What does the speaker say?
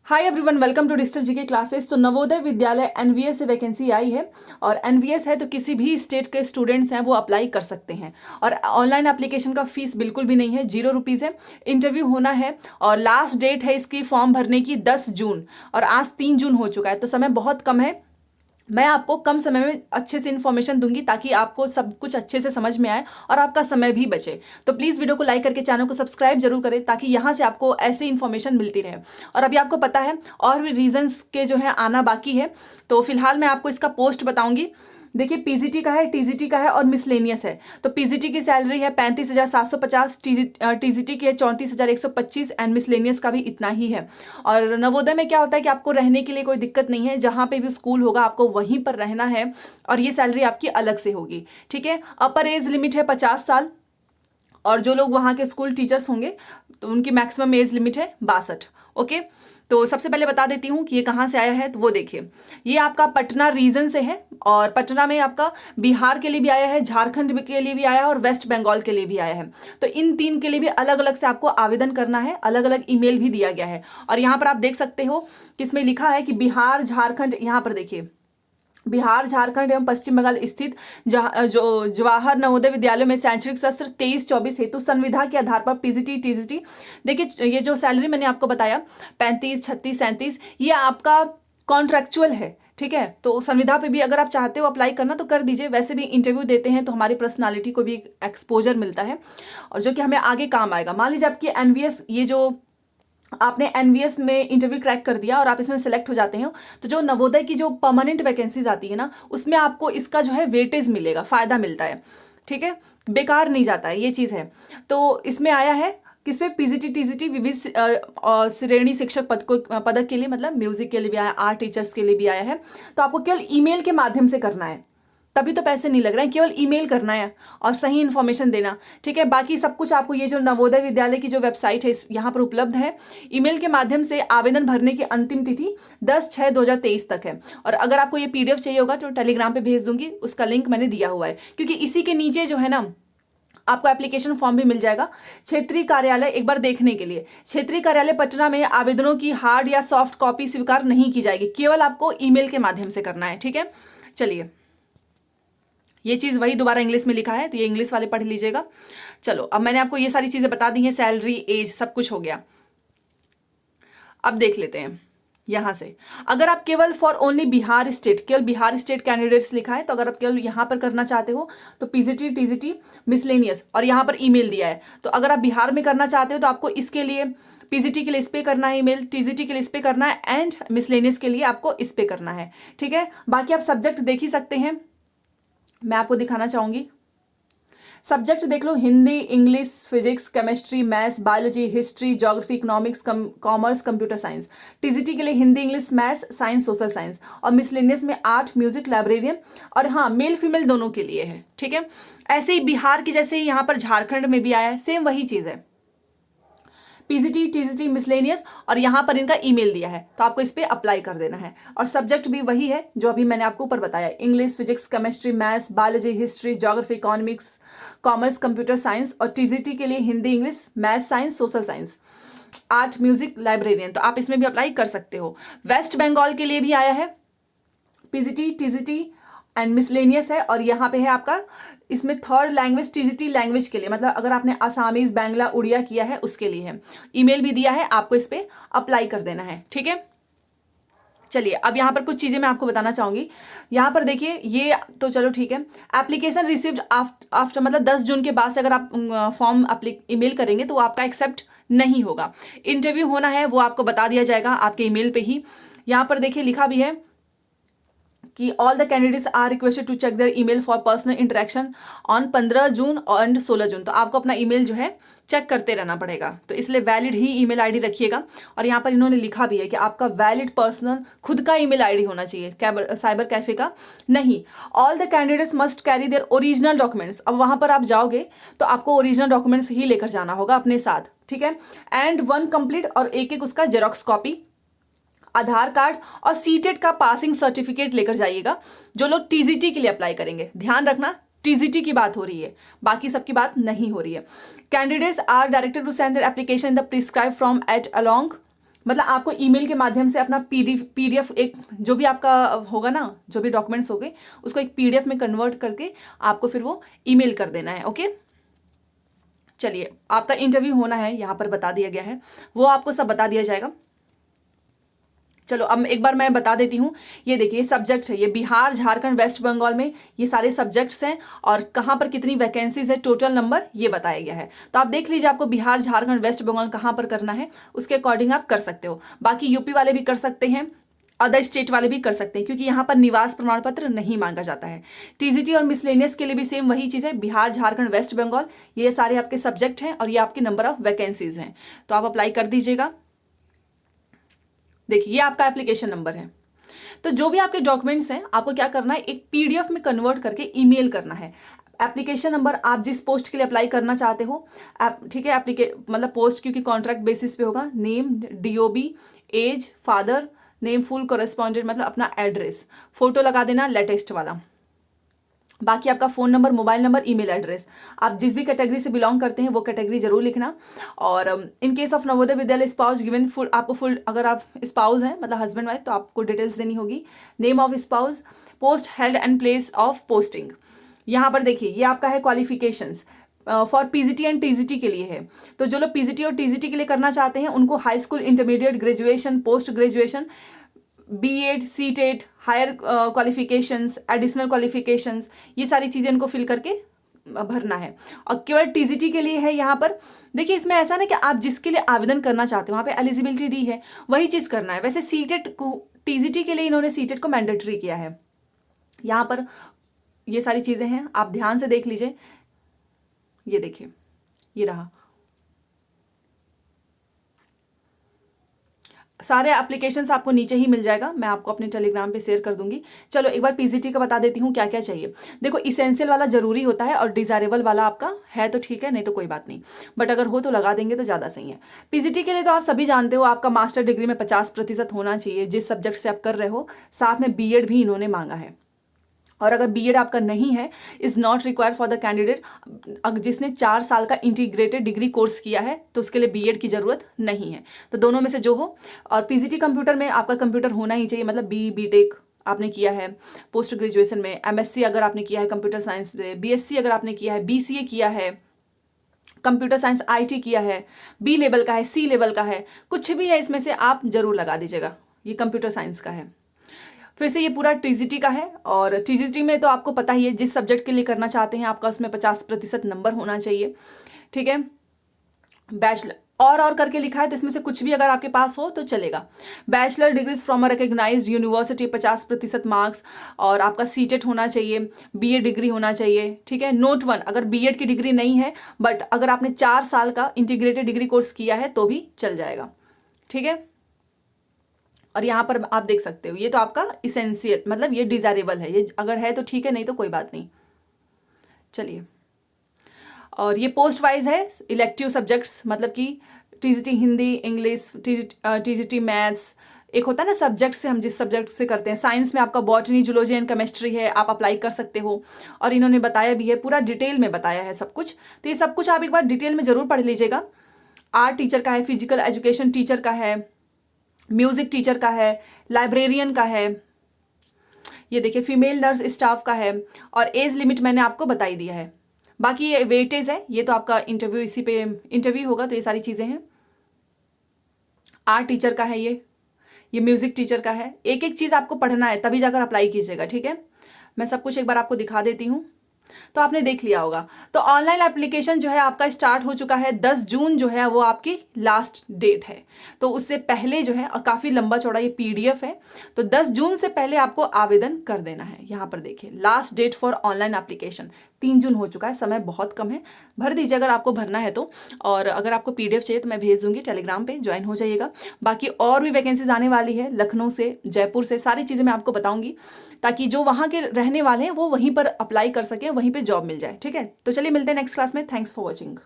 Hi everyone, welcome to digital GK classes. तो नवोदय विद्यालय NVS से वैकेंसी आई है और एनवीएस है तो किसी भी स्टेट के स्टूडेंट्स हैं वो अप्लाई कर सकते हैं। और ऑनलाइन एप्लीकेशन का फीस बिल्कुल भी नहीं है, 0 रुपीज़ है। इंटरव्यू होना है और लास्ट डेट है इसकी फॉर्म भरने की 10 जून, और आज 3 जून हो चुका है, तो समय बहुत कम है। मैं आपको कम समय में अच्छे से इन्फॉर्मेशन दूंगी ताकि आपको सब कुछ अच्छे से समझ में आए और आपका समय भी बचे। तो प्लीज़ वीडियो को लाइक करके चैनल को सब्सक्राइब जरूर करें ताकि यहाँ से आपको ऐसी इन्फॉर्मेशन मिलती रहे। और अभी आपको पता है और भी रीजंस के जो है आना बाकी है, तो फिलहाल मैं आपको इसका पोस्ट बताऊंगी। देखिए, पीजीटी का है, टीजीटी का है और मिसलेनियस है। तो पीजीटी की सैलरी है 35,750, टीजीटी की है 34,125 एंड मिसलेनियस का भी इतना ही है। और नवोदय में क्या होता है कि आपको रहने के लिए कोई दिक्कत नहीं है, जहाँ पे भी स्कूल होगा आपको वहीं पर रहना है और ये सैलरी आपकी अलग से होगी। ठीक है। अपर एज लिमिट है 50 साल, और जो लोग वहाँ के स्कूल टीचर्स होंगे तो उनकी मैक्सिमम एज लिमिट है 62। ओके। तो सबसे पहले बता देती हूँ कि ये कहाँ से आया है, तो वो देखिए, ये आपका पटना रीजन से है और पटना में आपका बिहार के लिए भी आया है, झारखंड के लिए भी आया है और वेस्ट बंगाल के लिए भी आया है। तो इन तीन के लिए भी अलग अलग से आपको आवेदन करना है, अलग अलग ईमेल भी दिया गया है। और यहाँ पर आप देख सकते हो कि इसमें लिखा है कि बिहार झारखंड, यहाँ पर देखिए, बिहार झारखंड एवं पश्चिम बंगाल स्थित जो जवाहर नवोदय विद्यालयों में शैक्षणिक सत्र 23-24 हेतु संविधा के आधार पर पीजीटी टीजीटी। देखिए, ये जो सैलरी मैंने आपको बताया 35, 36, 37, ये आपका कॉन्ट्रेक्चुअल है। ठीक है। तो संविधा पे भी अगर आप चाहते हो अप्लाई करना तो कर दीजिए। वैसे भी इंटरव्यू देते हैं तो हमारी पर्सनालिटी को भी एक्सपोजर मिलता है और जो कि हमें आगे काम आएगा। मान लीजिए आपकी एनवीएस, ये जो आपने एनवीएस में इंटरव्यू क्रैक कर दिया और आप इसमें सेलेक्ट हो जाते हो, तो जो नवोदय की जो परमानेंट वैकेंसीज आती है ना, उसमें आपको इसका जो है वेटेज मिलेगा, फायदा मिलता है। ठीक है। बेकार नहीं जाता है, ये चीज़ है। तो इसमें आया है किसमें, पीजीटी टीजीटी विविध श्रेणी शिक्षक पदक के लिए, मतलब म्यूजिक के लिए भी आया, आर्ट टीचर्स के लिए भी आया है। तो आपको केवल ईमेल के माध्यम से करना है, तभी तो पैसे नहीं लग रहे हैं, केवल ईमेल करना है और सही इन्फॉर्मेशन देना। ठीक है। बाकी सब कुछ आपको ये जो नवोदय विद्यालय की जो वेबसाइट है यहाँ पर उपलब्ध है। ईमेल के माध्यम से आवेदन भरने की अंतिम तिथि 10/6/2023 तक है। और अगर आपको ये पीडीएफ चाहिए होगा तो टेलीग्राम पे भेज दूंगी, उसका लिंक मैंने दिया हुआ है, क्योंकि इसी के नीचे जो है ना आपको एप्लीकेशन फॉर्म भी मिल जाएगा क्षेत्रीय कार्यालय एक बार देखने के लिए। क्षेत्रीय कार्यालय पटना में आवेदनों की हार्ड या सॉफ्ट कॉपी स्वीकार नहीं की जाएगी, केवल आपको ईमेल के माध्यम से करना है। ठीक है। चलिए, ये चीज़ वही दोबारा इंग्लिश में लिखा है तो ये इंग्लिश वाले पढ़ लीजिएगा। चलो, अब मैंने आपको ये सारी चीज़ें बता दी हैं, सैलरी, एज, सब कुछ हो गया। अब देख लेते हैं यहाँ से। अगर आप केवल फॉर ओनली बिहार स्टेट, केवल बिहार स्टेट कैंडिडेट्स लिखा है, तो अगर आप केवल यहाँ पर करना चाहते हो तो पीजीटी टीजीटी मिसलेनियस, और यहाँ पर ईमेल दिया है। तो अगर आप बिहार में करना चाहते हो तो आपको इसके लिए पीजीटी के लिए इस पे करना है ईमेल, टीजीटी के लिए इस पे करना है एंड मिसलेनियस के लिए आपको इस पे करना है। ठीक है। बाकी आप सब्जेक्ट देख ही सकते हैं, मैं आपको दिखाना चाहूंगी। सब्जेक्ट देख लो, Hindi, English, physics, chemistry, maths, biology, history, geography, economics, commerce, computer science. TGT के लिए Hindi, English, maths, science, social science. और मिसलेनियस में आर्ट, म्यूजिक, लाइब्रेरियन, और हाँ, मेल फीमेल दोनों के लिए है। ठीक है। ऐसे ही बिहार की जैसे ही यहाँ पर झारखंड में भी आया है, सेम वही चीज़ है, पीजीटी टीजीटी मिसलेनियस, और यहाँ पर इनका ईमेल दिया है तो आपको इस पर अप्लाई कर देना है। और सब्जेक्ट भी वही है जो अभी मैंने आपको ऊपर बताया, English, physics, chemistry, maths, biology, history, geography, economics, commerce, computer science. और टीजीटी के लिए Hindi, English, maths, science, social science, art, music, librarian. तो आप इसमें भी अप्लाई कर सकते हो। वेस्ट बंगाल के लिए भी आया है, पीजीटी टीजीटी एंड मिसलेनियस है, और यहाँ पे है आपका, इसमें थर्ड लैंग्वेज टीजीटी लैंग्वेज के लिए, मतलब अगर आपने आसामीज, बांग्ला, उड़िया किया है उसके लिए है। ईमेल भी दिया है, आपको इस पर अप्लाई कर देना है। ठीक है। चलिए, अब यहाँ पर कुछ चीज़ें मैं आपको बताना चाहूँगी। यहाँ पर देखिए, ये तो चलो ठीक है। एप्लीकेशन रिसीव्ड आफ्टर, मतलब 10 जून के बाद से अगर आप फॉर्म ईमेल करेंगे तो वो आपका एक्सेप्ट नहीं होगा। इंटरव्यू होना है वो आपको बता दिया जाएगा आपके ईमेल पे ही। यहाँ पर देखिए लिखा भी है कि all the candidates are requested to check their email for personal interaction on 15 June and 16 June. तो आपको अपना ईमेल जो है चेक करते रहना पड़ेगा, तो इसलिए वैलिड ही ईमेल आईडी रखिएगा। और यहाँ पर इन्होंने लिखा भी है कि आपका वैलिड पर्सनल खुद का ईमेल आईडी होना चाहिए, साइबर कैफे का नहीं। All the candidates must carry their original documents. अब वहाँ पर आप जाओगे तो आपको ओरिजिनल डॉक्यूमेंट्स ही लेकर जाना होगा अपने साथ। ठीक है। एंड 1 कंप्लीट, और एक उसका जेरोक्स कॉपी, आधार कार्ड और सीटेट का पासिंग सर्टिफिकेट लेकर जाइएगा। जो लोग टीजीटी के लिए अप्लाई करेंगे, ध्यान रखना टीजीटी की बात हो रही है, बाकी सबकी बात नहीं हो रही है। Candidates are directed to send their application in the prescribe form at along मतलब आपको ईमेल के माध्यम से अपना पीडीएफ एक जो भी आपका होगा ना, जो भी डॉक्यूमेंट्स हो गए उसको एक पीडीएफ में कन्वर्ट करके आपको फिर वो ईमेल कर देना है। ओके, चलिए आपका इंटरव्यू होना है यहाँ पर बता दिया गया है, वो आपको सब बता दिया जाएगा। चलो अब एक बार मैं बता देती हूँ। ये देखिए सब्जेक्ट है, ये बिहार, झारखंड, वेस्ट बंगाल में ये सारे सब्जेक्ट्स हैं और कहाँ पर कितनी वैकेंसीज है, टोटल नंबर ये बताया गया है। तो आप देख लीजिए आपको बिहार, झारखंड, वेस्ट बंगाल कहाँ पर करना है, उसके अकॉर्डिंग आप कर सकते हो। बाकी यूपी वाले भी कर सकते हैं, अदर स्टेट वाले भी कर सकते हैं, क्योंकि यहाँ पर निवास प्रमाण पत्र नहीं मांगा जाता है। टीजीटी और मिसलेनियस के लिए भी सेम वही चीज़ है, बिहार, झारखंड, वेस्ट बंगाल ये सारे आपके सब्जेक्ट हैं और ये आपके नंबर ऑफ वैकेंसीज हैं। तो आप अप्लाई कर दीजिएगा। देखिए ये आपका एप्लीकेशन नंबर है। तो जो भी आपके डॉक्यूमेंट्स हैं आपको क्या करना है, एक पीडीएफ में कन्वर्ट करके ईमेल करना है। एप्लीकेशन नंबर आप जिस पोस्ट के लिए अप्लाई करना चाहते हो, ठीक है, मतलब पोस्ट क्योंकि कॉन्ट्रैक्ट बेसिस पे होगा, name, DOB, age, father name, full correspondent मतलब अपना एड्रेस, फोटो लगा देना लेटेस्ट वाला। बाकी आपका phone number, mobile number, email address, आप जिस भी कैटेगरी से बिलोंग करते हैं वो कैटेगरी जरूर लिखना। और in case of Navodaya Vidyalaya spouse given full, आपको फुल, अगर आप स्पाउस हैं मतलब हस्बैंड वाइफ तो आपको डिटेल्स देनी होगी। Name of spouse, post held and place of posting. यहाँ पर देखिए ये आपका है qualifications for PGT and TGT के लिए है। तो जो लोग पीजीटी और टीजीटी के लिए करना चाहते हैं उनको high school, intermediate, graduation, post graduation, BEd, CTET, higher qualifications, additional qualifications, ये सारी चीज़ें इनको फिल करके भरना है। और केवल टीजीटी के लिए है यहाँ पर। देखिए इसमें ऐसा ना कि आप जिसके लिए आवेदन करना चाहते हो वहाँ पे एलिजिबिलिटी दी है वही चीज़ करना है। वैसे सीटेट को, टीजीटी के लिए इन्होंने सीटेट को मैंडेटरी किया है। यहाँ पर ये सारी चीज़ें हैं, आप ध्यान से देख लीजिए। ये देखिए ये रहा, सारे एप्लीकेशंस आपको नीचे ही मिल जाएगा, मैं आपको अपने टेलीग्राम पे शेयर कर दूंगी। चलो एक बार पीजीटी का बता देती हूँ क्या क्या चाहिए। देखो इसेंशियल वाला जरूरी होता है और डिजायरेबल वाला आपका है तो ठीक है, नहीं तो कोई बात नहीं, बट अगर हो तो लगा देंगे तो ज़्यादा सही है। पीजीटी के लिए तो आप सभी जानते हो आपका मास्टर डिग्री में 50% होना चाहिए जिस सब्जेक्ट से आप कर रहे हो, साथ में बीएड भी इन्होंने मांगा है। और अगर बीएड आपका नहीं है, is not required for the candidate, जिसने 4 साल का इंटीग्रेटेड डिग्री कोर्स किया है तो उसके लिए बीएड की जरूरत नहीं है। तो दोनों में से जो हो। और पीजीटी कंप्यूटर में आपका कंप्यूटर होना ही चाहिए, मतलब बीटेक आपने किया है, पोस्ट ग्रेजुएशन में एमएससी अगर आपने किया है कंप्यूटर साइंस से, बीएससी अगर आपने किया है, बीसीए किया है, कंप्यूटर साइंस आईटी किया है, बी लेवल का है, सी लेवल का है, कुछ भी है इसमें से आप जरूर लगा दीजिएगा। ये कंप्यूटर साइंस का है। फिर से ये पूरा टीजीटी का है और टीजीटी में तो आपको पता ही है जिस सब्जेक्ट के लिए करना चाहते हैं आपका उसमें 50% नंबर होना चाहिए। ठीक है, बैचलर और करके लिखा है तो इसमें से कुछ भी अगर आपके पास हो तो चलेगा। Bachelor degrees from a recognised university 50% marks, और आपका सीटेट होना चाहिए, बीए डिग्री होना चाहिए। ठीक है, नोट 1 अगर बीएड की डिग्री नहीं है बट अगर आपने 4 साल का इंटीग्रेटेड डिग्री कोर्स किया है तो भी चल जाएगा। ठीक है, और यहाँ पर आप देख सकते हो ये तो आपका इसेंशियल, मतलब ये डिजायरेबल है, ये अगर है तो ठीक है, नहीं तो कोई बात नहीं। चलिए, और ये पोस्ट वाइज है, इलेक्टिव सब्जेक्ट्स, मतलब कि TGT Hindi, English, TGT maths, एक होता है ना सब्जेक्ट से हम जिस सब्जेक्ट से करते हैं। साइंस में आपका बॉटनी, जूलॉजी एंड केमिस्ट्री है, आप अप्लाई कर सकते हो। और इन्होंने बताया भी है, पूरा डिटेल में बताया है सब कुछ, तो ये सब कुछ आप एक बार डिटेल में जरूर पढ़ लीजिएगा। आर्ट टीचर का है, फिजिकल एजुकेशन टीचर का है, म्यूजिक टीचर का है, लाइब्रेरियन का है, ये देखिए फीमेल नर्स स्टाफ का है, और एज लिमिट मैंने आपको बता ही दिया है। बाकी ये वेटेज है, ये तो आपका इंटरव्यू, इसी पे इंटरव्यू होगा तो ये सारी चीज़ें हैं। आर्ट टीचर का है, ये म्यूजिक टीचर का है। एक एक चीज़ आपको पढ़ना है तभी जाकर अप्लाई कीजिएगा। ठीक है, मैं सब कुछ एक बार आपको दिखा देती हूँ तो आपने देख लिया होगा। तो ऑनलाइन एप्लीकेशन जो है आपका स्टार्ट हो चुका है, 10 जून जो है वो आपकी लास्ट डेट है। तो उससे पहले जो है, और काफ़ी लंबा चौड़ा ये पीडीएफ है, तो 10 जून से पहले आपको आवेदन कर देना है। यहाँ पर देखिए last date for online application 3 June हो चुका है, समय बहुत कम है, भर दीजिए अगर आपको भरना है तो। और अगर आपको पीडीएफ चाहिए तो मैं भेज दूंगी, टेलीग्राम पे ज्वाइन हो जाइएगा। बाकी और भी वैकेंसीज आने वाली है, लखनऊ से, जयपुर से, सारी चीज़ें मैं आपको बताऊंगी ताकि जो वहाँ के रहने वाले हैं वो वहीं पर अप्लाई कर सकें, वहीं पर जॉब मिल जाए। ठीक है, तो चलिए मिलते हैं नेक्स्ट क्लास में। Thanks for watching.